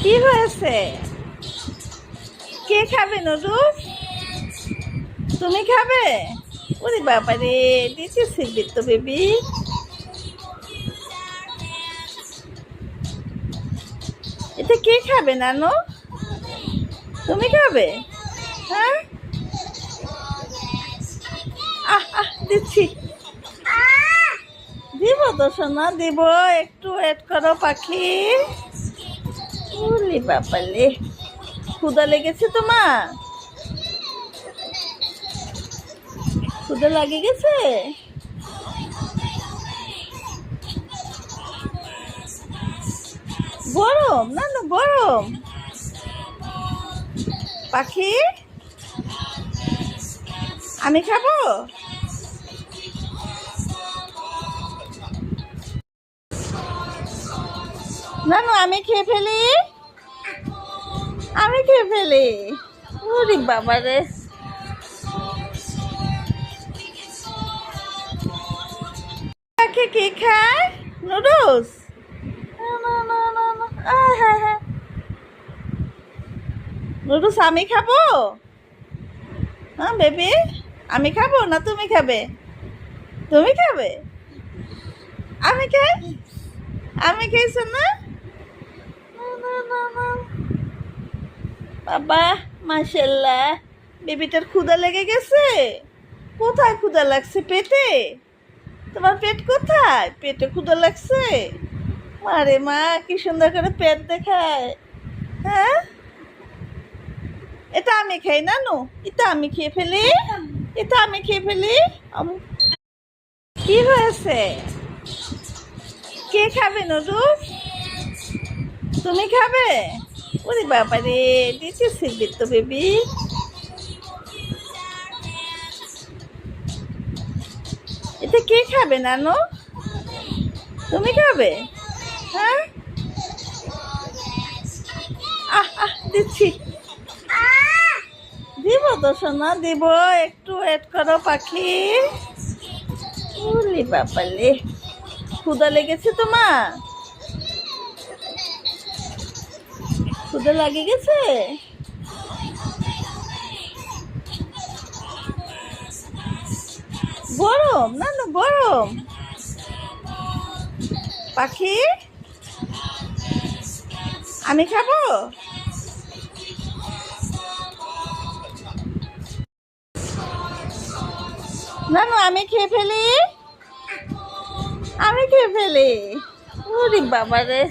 কি হয়েছে? কে খাবে নুডলস? তুমি খাবে? ওরে বাবা রে, দিচ্ছে সিবিট তো বেবি। এটা কে খাবে নানু? তুমি খাবে? হ্যাঁ, দিচ্ছি। দিব তো সোনা, দিব। একটু ওয়েট করো পাখি। ওরে বাবালে, ক্ষুধা লেগেছে তোমার? ক্ষুধা লাগে গেছে? গরম নানু, গরম। পাখি, আমি খাবো? নানু আমি খেয়ে ফেলি, আমি খেয়ে ফেলি। ওরে বাবা রে, পাখি কি খায়? নুডলস? নুডলস আমি খাবো? হ্যাঁ বেবি, আমি খাবো না তুমি খাবে? তুমি খাবে? আমি খাই, আমি খাইছো না? বাবা, মাশাল্লাহ, বেবিটার ক্ষুধা লেগে গেছে। কোথায় ক্ষুধা লাগছে? পেটে? তোমার পেট কোথায়? পেটে ক্ষুধা লাগছে? মারে মা, কি সুন্দর করে পেট দেখায়। হ্যাঁ, এটা আমি খাই নানু, এটা আমি খেয়ে ফেলি, এটা আমি খেয়ে ফেলি। কি হয়েছে? কে খাবে নুডলস? তুমি খাবে? ওরে বাবা রে, দিচ্ছে সিবিট তো বেবি। এটা কে খাবে নানু? তুমি খাবে? হ্যাঁ, দিচ্ছি। দিব তো সোনা, দিব। একটু ওয়েট করো পাখি। ওরে বাবালে, ক্ষুধা লেগেছে তোমার? ক্ষুধা লাগে গেছে? গরম নানু, গরম। পাখি, আমি খাবো? নানু আমি খেয়ে ফেলি, আমি খেয়ে ফেলি। ওরে বাবা রে।